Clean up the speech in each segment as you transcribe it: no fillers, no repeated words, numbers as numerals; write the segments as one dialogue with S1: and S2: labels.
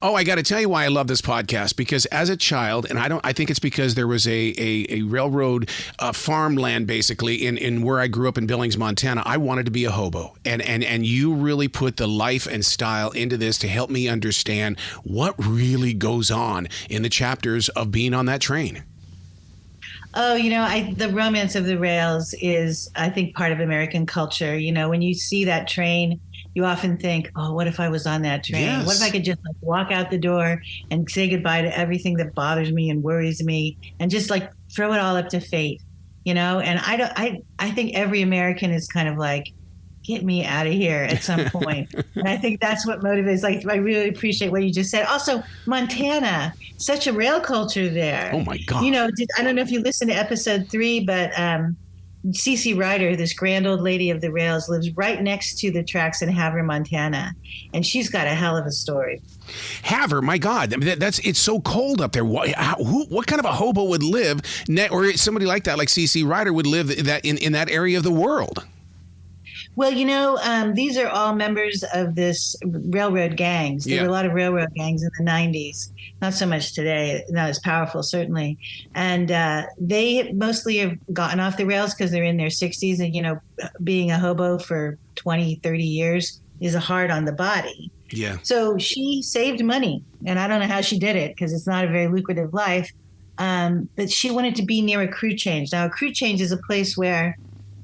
S1: Oh, I got to tell you why I love this podcast, because as a child, and I think it's because there was a railroad farmland basically in where I grew up in Billings, Montana. I wanted to be a hobo, and you really put the life and style into this to help me understand what really goes on in the chapters of being on that train.
S2: Oh, the romance of the rails is, I think, part of American culture. When you see that train, you often think, oh, what if I was on that train?
S1: Yes.
S2: What if I could just walk out the door and say goodbye to everything that bothers me and worries me and just throw it all up to fate, And I think every American is kind of like, get me out of here at some point. And I think that's what motivates. I really appreciate what you just said. Also, Montana, such a rail culture there.
S1: Oh my God.
S2: I don't know if you listened to episode 3, but CC Ryder, this grand old lady of the rails, lives right next to the tracks in Havre, Montana, and she's got a hell of a story.
S1: Havre, my God, it's so cold up there. What kind of a hobo would live, or somebody like that, like CC Ryder, would live in that area of the world?
S2: Well, these are all members of this railroad gangs. There were a lot of railroad gangs in the 90s. Not so much today, not as powerful, certainly. And they mostly have gotten off the rails because they're in their 60s. And, being a hobo for 20, 30 years is hard on the body.
S1: Yeah.
S2: So she saved money. And I don't know how she did it because it's not a very lucrative life. But she wanted to be near a crew change. Now, a crew change is a place where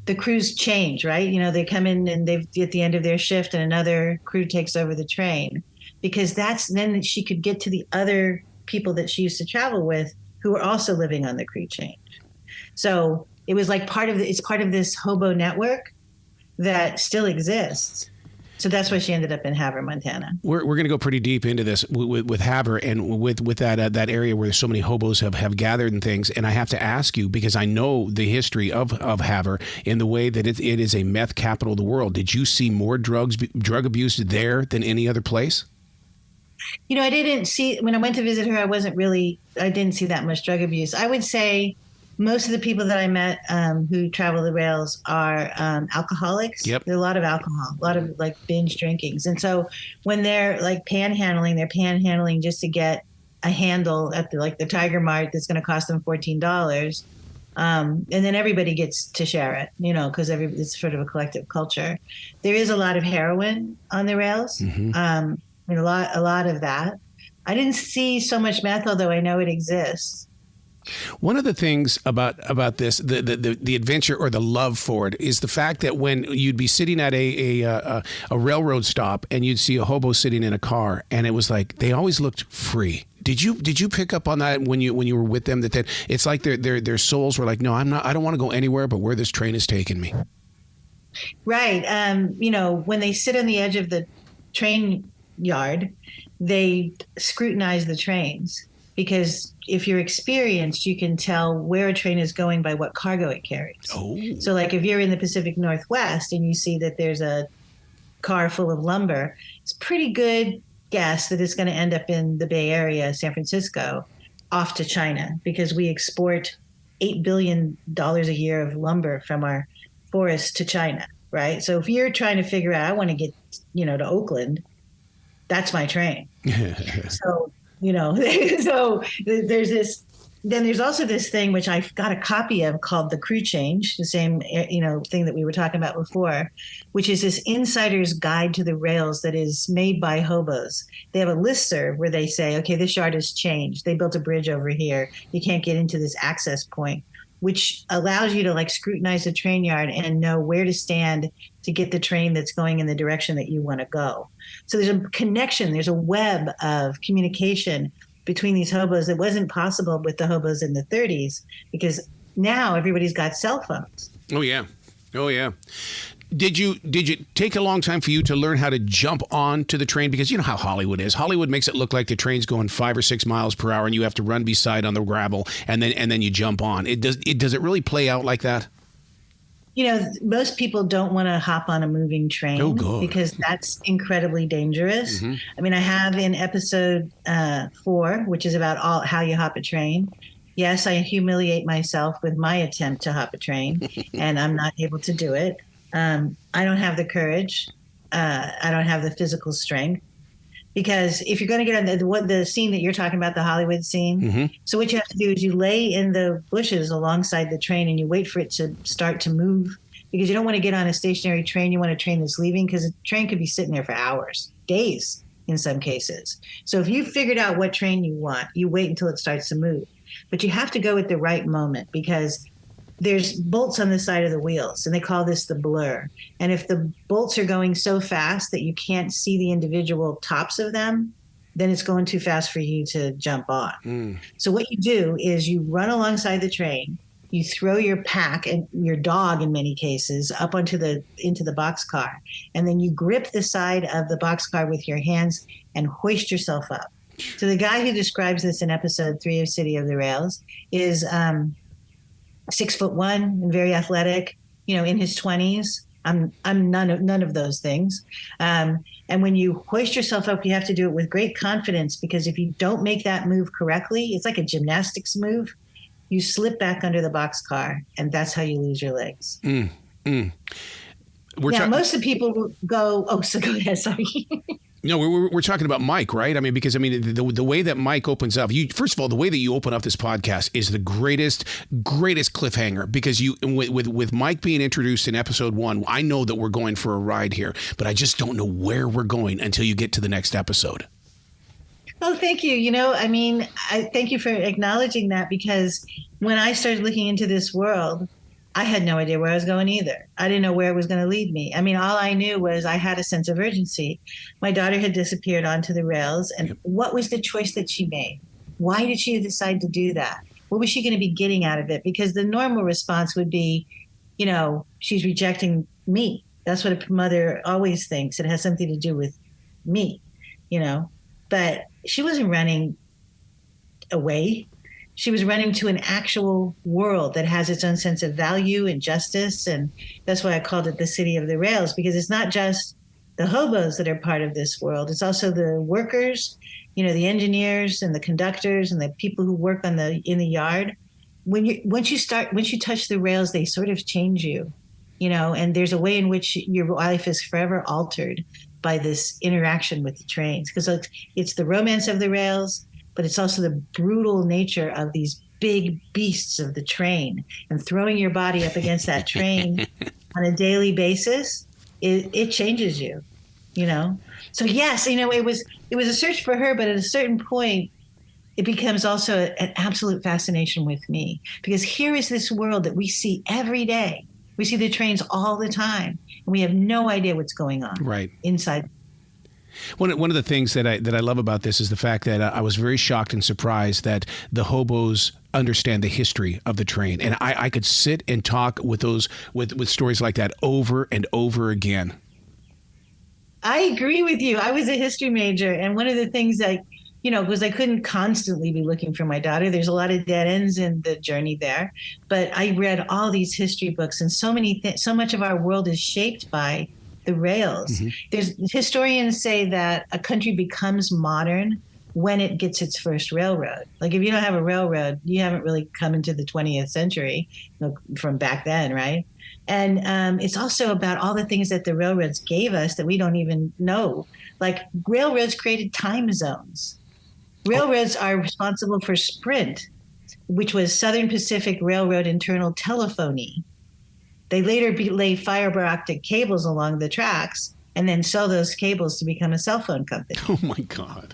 S2: the crews change, right? They come in and they've at the end of their shift and another crew takes over the train, because then she could get to the other people that she used to travel with who were also living on the crew change. So it was it's part of this hobo network that still exists. So that's why she ended up in Havre, Montana.
S1: We're going to go pretty deep into this with Havre and with that area where so many hobos have gathered and things. And I have to ask you, because I know the history of Havre in the way that it is a meth capital of the world. Did you see more drug abuse there than any other place?
S2: I didn't see, when I went to visit her, I didn't see that much drug abuse. I would say most of the people that I met who travel the rails are alcoholics.
S1: Yep.
S2: There's a lot of alcohol, a lot of binge drinkings. And so when they're panhandling, they're panhandling just to get a handle at the Tiger Mart that's going to cost them $14. And then everybody gets to share it, because it's sort of a collective culture. There is a lot of heroin on the rails. Mm-hmm. A lot of that. I didn't see so much meth, although I know it exists.
S1: One of the things about this, the adventure or the love for it, is the fact that when you'd be sitting at a railroad stop and you'd see a hobo sitting in a car, and it was like they always looked free. Did you pick up on that when you were with them? That it's like their souls were like, no, I'm not. I don't want to go anywhere but where this train is taking me.
S2: Right. When they sit on the edge of the train yard, they scrutinize the trains. Because if you're experienced, you can tell where a train is going by what cargo it carries.
S1: Oh.
S2: So if you're in the Pacific Northwest and you see that there's a car full of lumber, it's a pretty good guess that it's going to end up in the Bay Area, San Francisco, off to China, because we export $8 billion a year of lumber from our forests to China, right? So if you're trying to figure out, I want to get, to Oakland, that's my train. So there's this. Then there's also this thing which I've got a copy of called The Crew Change, the same thing that we were talking about before, which is this insider's guide to the rails that is made by hobos. They have a listserv where they say, okay, this yard has changed. They built a bridge over here. You can't get into this access point, which allows you to scrutinize the train yard and know where to stand to get the train that's going in the direction that you want to go. So there's a connection, there's a web of communication between these hobos that wasn't possible with the hobos in the 30s, because now everybody's got cell phones.
S1: Oh yeah. Did you take a long time for you to learn how to jump on to the train? Because you know how Hollywood is. Hollywood makes it look like the train's going 5 or 6 miles per hour and you have to run beside on the gravel and then you jump on. Does it really play out like that?
S2: Most people don't want to hop on a moving train because that's incredibly dangerous. Mm-hmm. I mean, I have in episode 4, which is about how you hop a train. Yes, I humiliate myself with my attempt to hop a train and I'm not able to do it. I don't have the courage. I don't have the physical strength. Because if you're going to get on the scene that you're talking about, the Hollywood scene, so what you have to do is you lay in the bushes alongside the train and you wait for it to start to move, because you don't want to get on a stationary train. You want a train that's leaving, because a train could be sitting there for hours, days in some cases. So if you figured out what train you want, you wait until it starts to move. But you have to go at the right moment, because there's bolts on the side of the wheels, and they call this the blur. And if the bolts are going so fast that you can't see the individual tops of them, then it's going too fast for you to jump on. So what you do is you run alongside the train, you throw your pack and your dog in many cases up into the boxcar, and then you grip the side of the boxcar with your hands and hoist yourself up. So the guy who describes this in episode 3 of City of the Rails is 6'1" and very athletic, in his 20s. I'm none of those things. And when you hoist yourself up, you have to do it with great confidence, because if you don't make that move correctly, it's like a gymnastics move. You slip back under the boxcar, and that's how you lose your legs. Most of the people go, so go ahead, sorry.
S1: No, we're talking about Mike, right? I mean, because the way that Mike opens up, first of all, the way that you open up this podcast is the greatest cliffhanger, because with Mike being introduced in episode 1, I know that we're going for a ride here, but I just don't know where we're going until you get to the next episode.
S2: Oh, thank you. I thank you for acknowledging that, because when I started looking into this world, I had no idea where I was going either. I didn't know where it was going to lead me. All I knew was I had a sense of urgency. My daughter had disappeared onto the rails, and what was the choice that she made? Why did she decide to do that? What was she going to be getting out of it? Because the normal response would be, she's rejecting me. That's what a mother always thinks. It has something to do with me, But she wasn't running away. She was running to an actual world that has its own sense of value and justice. And that's why I called it the City of the Rails, because it's not just the hobos that are part of this world. It's also the workers, the engineers and the conductors and the people who work in the yard. Once you touch the rails, they sort of change you, and there's a way in which your life is forever altered by this interaction with the trains, because it's the romance of the rails, but it's also the brutal nature of these big beasts of the train, and throwing your body up against that train on a daily basis. It changes you, So yes, it was a search for her, but at a certain point, it becomes also an absolute fascination with me, because here is this world that we see every day. We see the trains all the time, and we have no idea what's going on inside.
S1: One of the things that I love about this is the fact that I was very shocked and surprised that the hobos understand the history of the train, and I could sit and talk with stories like that over and over again.
S2: I agree with you. I was a history major, and one of the things because I couldn't constantly be looking for my daughter. There's a lot of dead ends in the journey there, but I read all these history books, and so much of our world is shaped by the rails. Historians say that a country becomes modern when it gets its first railroad. Like if you don't have a railroad, you haven't really come into the 20th century from back then, right? And it's also about all the things that the railroads gave us that we don't even know. Like railroads created time zones. Railroads are responsible for Sprint, which was Southern Pacific Railroad internal telephony. They later lay fiber optic cables along the tracks and then sell those cables to become a cell phone company.
S1: Oh, my God.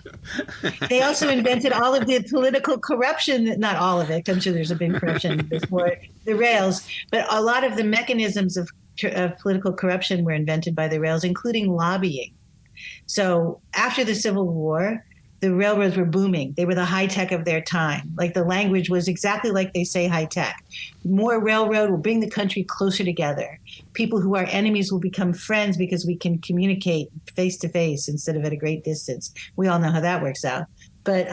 S2: They also invented all of the political corruption, not all of it. I'm sure there's been corruption before the rails, but a lot of the mechanisms of political corruption were invented by the rails, including lobbying. So after the Civil War, the railroads were booming. They were the high tech of their time. Like the language was exactly like they say high tech. More railroad will bring the country closer together. People who are enemies will become friends because we can communicate face to face instead of at a great distance. We all know how that works out. But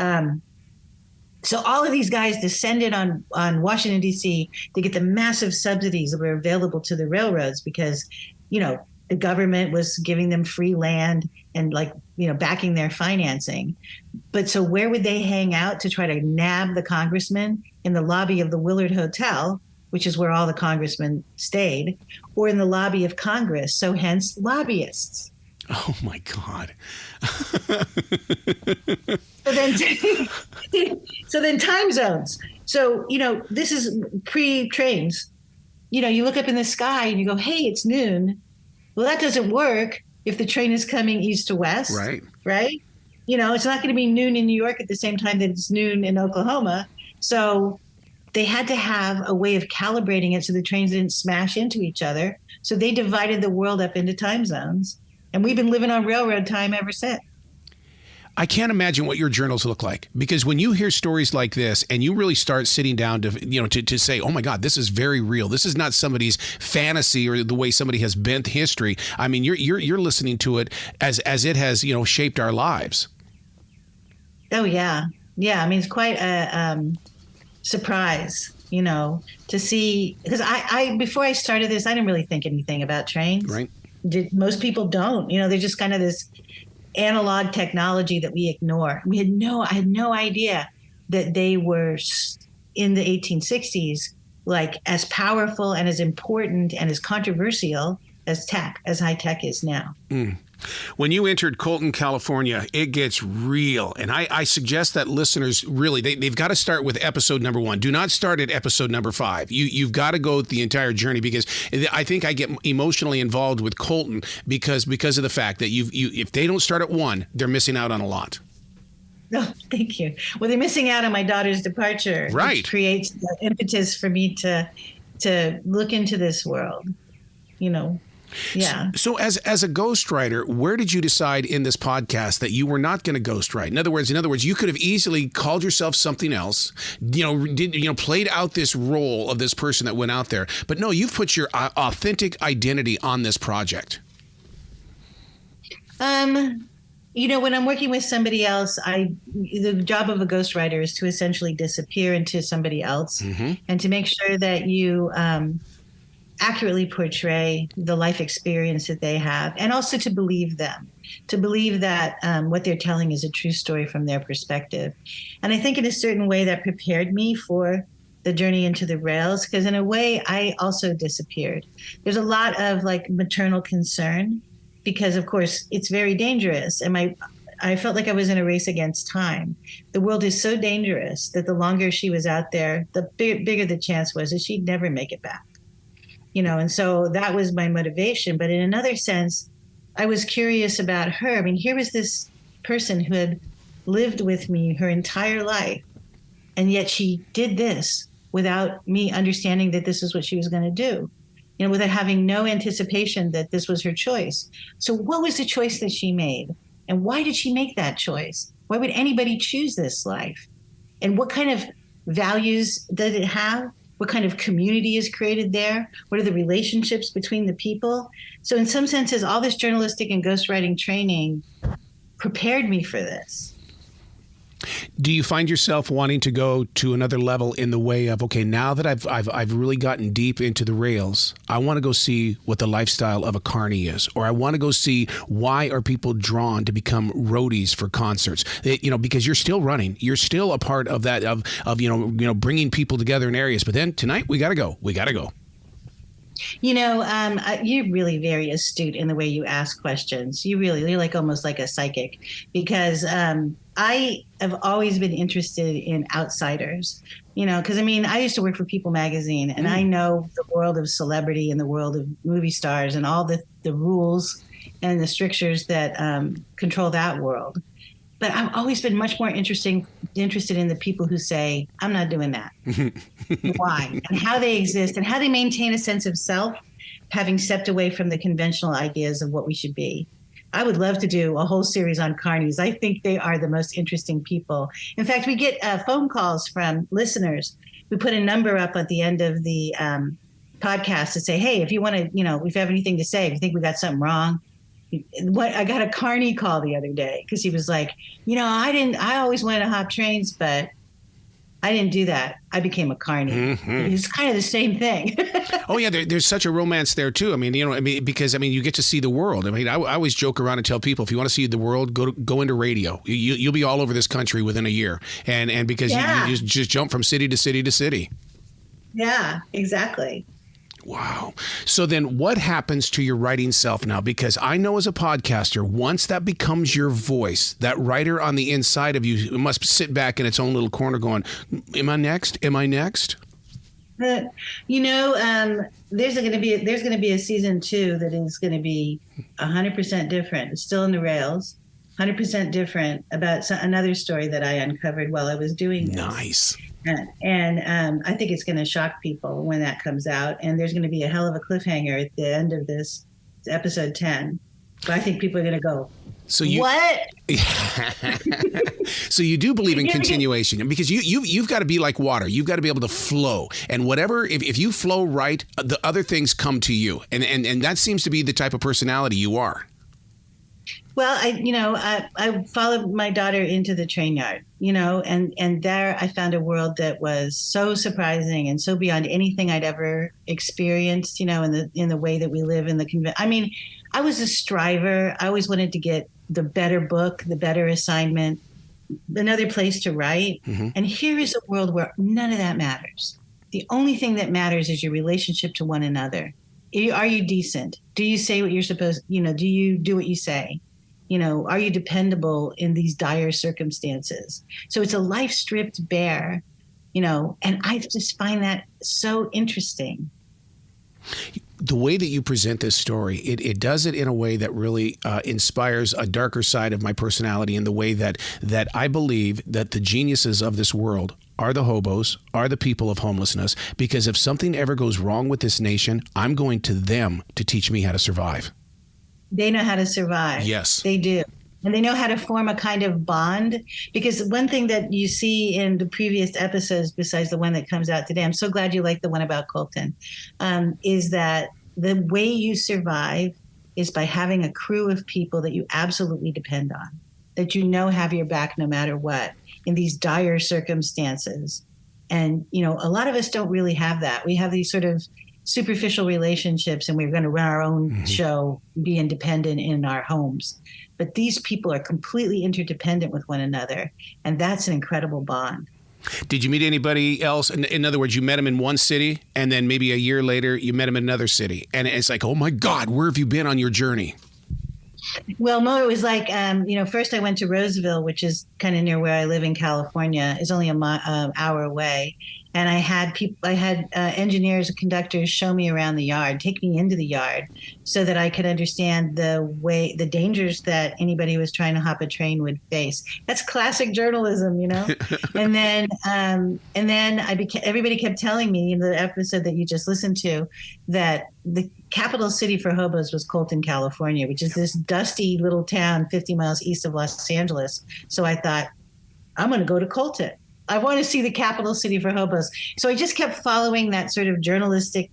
S2: so all of these guys descended on Washington, D.C. to get the massive subsidies that were available to the railroads because, the government was giving them free land and backing their financing. But so where would they hang out to try to nab the congressman? In the lobby of the Willard Hotel, which is where all the congressmen stayed, or in the lobby of Congress. So hence lobbyists.
S1: Oh my God.
S2: So then, so then time zones. So, this is pre-trains. You look up in the sky and you go, hey, it's noon. Well, that doesn't work if the train is coming east to west.
S1: Right.
S2: Right. It's not going to be noon in New York at the same time that it's noon in Oklahoma. So they had to have a way of calibrating it so the trains didn't smash into each other. So they divided the world up into time zones. And we've been living on railroad time ever since.
S1: I can't imagine what your journals look like, because when you hear stories like this and you really start sitting down to say, oh my God, this is very real. This is not somebody's fantasy or the way somebody has bent history. I mean, you're listening to it as it has, shaped our lives.
S2: Oh, yeah. Yeah. I mean, it's quite a surprise, to see, because I before I started this, I didn't really think anything about trains.
S1: Right.
S2: Most people don't, they're just kind of this analog technology that we ignore. I had no idea that they were in the 1860s, like as powerful and as important and as controversial as high tech is now.
S1: When you entered Colton, California, it gets real. And I suggest that listeners really, they've got to start with episode number 1. Do not start at episode number 5. You've got to go the entire journey, because I think I get emotionally involved with Colton because of the fact that if they don't start at 1, they're missing out on a lot.
S2: No, thank you. Well, they're missing out on my daughter's departure,
S1: right?
S2: Which creates the impetus for me to look into this world, Yeah.
S1: So as a ghostwriter, where did you decide in this podcast that you were not going to ghostwrite? In other words, you could have easily called yourself something else, played out this role of this person that went out there. But no, you've put your authentic identity on this project.
S2: When I'm working with somebody else, the job of a ghostwriter is to essentially disappear into somebody else, and to make sure that you accurately portray the life experience that they have, and also to believe them, to believe that what they're telling is a true story from their perspective. And I think in a certain way that prepared me for the journey into the rails, because in a way I also disappeared. There's a lot of maternal concern, because of course it's very dangerous. And I felt like I was in a race against time. The world is so dangerous that the longer she was out there, the bigger the chance was that she'd never make it back. And so that was my motivation. But in another sense, I was curious about her. I mean, here was this person who had lived with me her entire life, and yet she did this without me understanding that this is what she was going to do, without having no anticipation that this was her choice. So what was the choice that she made? And why did she make that choice? Why would anybody choose this life? And what kind of values did it have? What kind of community is created there? What are the relationships between the people? So in some senses, all this journalistic and ghostwriting training prepared me for this.
S1: Do you find yourself wanting to go to another level in the way of, okay, now that I've really gotten deep into the rails, I want to go see what the lifestyle of a carny is, or I want to go see why are people drawn to become roadies for concerts? Because you're still running, you're still a part of that of bringing people together in areas. But then tonight we got to go.
S2: You're really very astute in the way you ask questions. You're almost like a psychic, because I have always been interested in outsiders, because I used to work for People magazine, and I know the world of celebrity and the world of movie stars and all the rules and the strictures that control that world. But I've always been much more interested in the people who say, I'm not doing that. Why? And how they exist and how they maintain a sense of self, having stepped away from the conventional ideas of what we should be. I would love to do a whole series on carnies. I think they are the most interesting people. In fact, we get phone calls from listeners. We put a number up at the end of the podcast to say, hey, if you want to, if you have anything to say, if you think we got something wrong. I got a carny call the other day because he was like, I always wanted to hop trains, but I didn't do that. I became a carny. It's kind of the same thing.
S1: Oh yeah, there's such a romance there too. Because you get to see the world. I always joke around and tell people, if you want to see the world, go into radio. You'll be all over this country within a year, and because you just jump from city to city to city.
S2: Yeah, exactly.
S1: Wow. So then what happens to your writing self now? Because I know as a podcaster, once that becomes your voice, that writer on the inside of you must sit back in its own little corner going, am I next? Am I next?
S2: There's going to be a season 2 that is going to be 100% different. It's still in the rails, 100% different about another story that I uncovered while I was doing this.
S1: Nice.
S2: And I think it's going to shock people when that comes out. And there's going to be a hell of a cliffhanger at the end of this. It's episode 10. But I think people are going to go, what?
S1: So you do believe in continuation, because you've got to be like water. You've got to be able to flow, and whatever, if you flow right, the other things come to you, and that seems to be the type of personality you are.
S2: Well, I followed my daughter into the train yard, and there I found a world that was so surprising and so beyond anything I'd ever experienced, in the way that we live in the I mean, I was a striver. I always wanted to get the better book, the better assignment, another place to write. Mm-hmm. And here is a world where none of that matters. The only thing that matters is your relationship to one another. Are you decent? Do you say what you're supposed, do you do what you say? Are you dependable in these dire circumstances? So it's a life stripped bare, and I just find that so interesting.
S1: The way that you present this story, it does it in a way that really inspires a darker side of my personality, in the way that I believe that the geniuses of this world are the hobos, are the people of homelessness, because if something ever goes wrong with this nation, I'm going to them to teach me how to survive.
S2: They know how to survive.
S1: Yes.
S2: They do. And they know how to form a kind of bond, because one thing that you see in the previous episodes, besides the one that comes out today, I'm so glad you like the one about Colton, is that the way you survive is by having a crew of people that you absolutely depend on, that have your back no matter what in these dire circumstances. And, a lot of us don't really have that. We have these sort of superficial relationships, and we're going to run our own show, be independent in our homes. But these people are completely interdependent with one another, and that's an incredible bond.
S1: Did you meet anybody else? In other words, you met him in one city, and then maybe a year later, you met him in another city. And it's like, oh my God, where have you been on your journey?
S2: Well, Mo, it was like, first I went to Roseville, which is kind of near where I live in California. It's only an hour away. And I had engineers and conductors show me around the yard, take me into the yard, so that I could understand the dangers that anybody who was trying to hop a train would face. That's classic journalism, And then everybody kept telling me in the episode that you just listened to that the capital city for hobos was Colton, California, which is this dusty little town 50 miles east of Los Angeles. So I thought, I'm going to go to Colton. I want to see the capital city for hobos. So I just kept following that sort of journalistic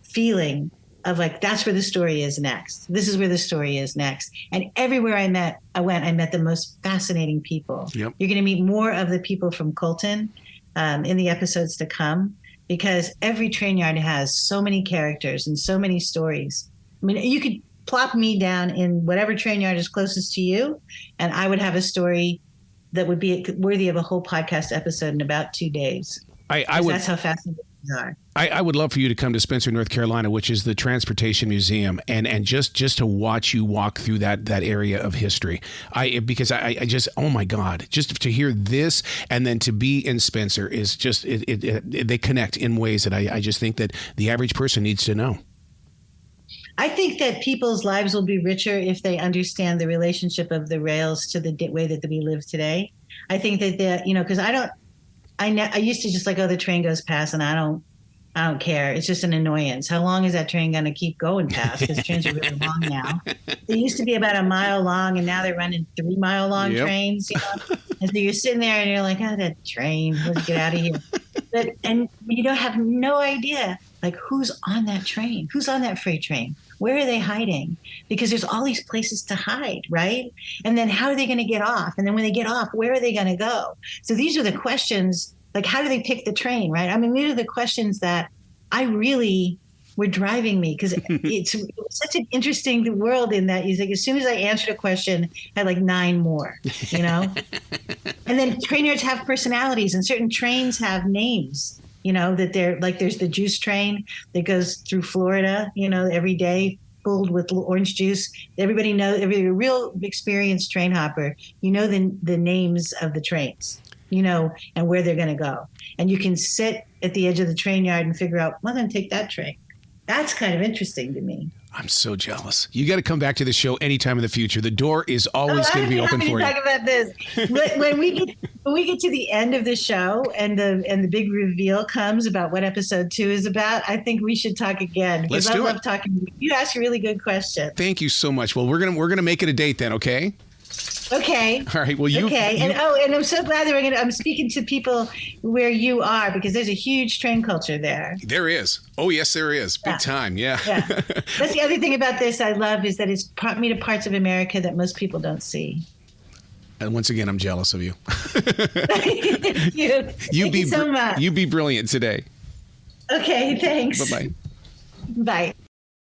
S2: feeling of like, that's where the story is next. This is where the story is next. And everywhere I met the most fascinating people. Yep. You're going to meet more of the people from Colton in the episodes to come, because every train yard has so many characters and so many stories. I mean, you could plop me down in whatever train yard is closest to you, and I would have a story that would be worthy of a whole podcast episode in about 2 days. That's how fascinating these are.
S1: I would love for you to come to Spencer, North Carolina, which is the Transportation Museum, and just to watch you walk through that area of history. Because I just, oh my God, just to hear this and then to be in Spencer is just, they connect in ways that I just think that the average person needs to know.
S2: I think that people's lives will be richer if they understand the relationship of the rails to the way that we live today. I think that because I used to just like, oh, the train goes past and I don't care. It's just an annoyance. How long is that train going to keep going past? Because trains are really long now. They used to be about a mile long, and now they're running 3 mile long trains. And so you're sitting there and you're like, oh, that train, let's get out of here. And you don't have no idea, like, who's on that train? Who's on that freight train? Where are they hiding? Because there's all these places to hide, right? And then how are they going to get off? And then when they get off, where are they going to go? So these are the questions, like, how do they pick the train, right? I mean, these are the questions that I really were driving me, because it's such an interesting world in that you think as soon as I answered a question, I had like 9 more, And then train yards have personalities, and certain trains have names. that they're like, there's the juice train that goes through Florida, every day, filled with orange juice. Everybody knows, every real experienced train hopper, the names of the trains, and where they're going to go. And you can sit at the edge of the train yard and figure out, well, I'm going to take that train. That's kind of interesting to me.
S1: I'm so jealous. You got to come back to the show anytime in the future. The door is always going to be open for you.
S2: Talk about this when we get to the end of the show and the big reveal comes about what episode 2 is about. I think we should talk again because I love talking to you. You ask a really good question.
S1: Thank you so much. Well, we're gonna make it a date then. Okay.
S2: Okay.
S1: All right. Well,
S2: and I'm so glad that I'm speaking to people where you are, because there's a huge train culture there.
S1: There is. Oh, yes, there is. Big time. Yeah.
S2: That's the other thing about this I love, is that it's brought me to parts of America that most people don't see.
S1: And once again, I'm jealous of you.
S2: Thank you. Thank you so much.
S1: You be brilliant today.
S2: Okay. Thanks.
S1: Bye-bye.
S2: Bye.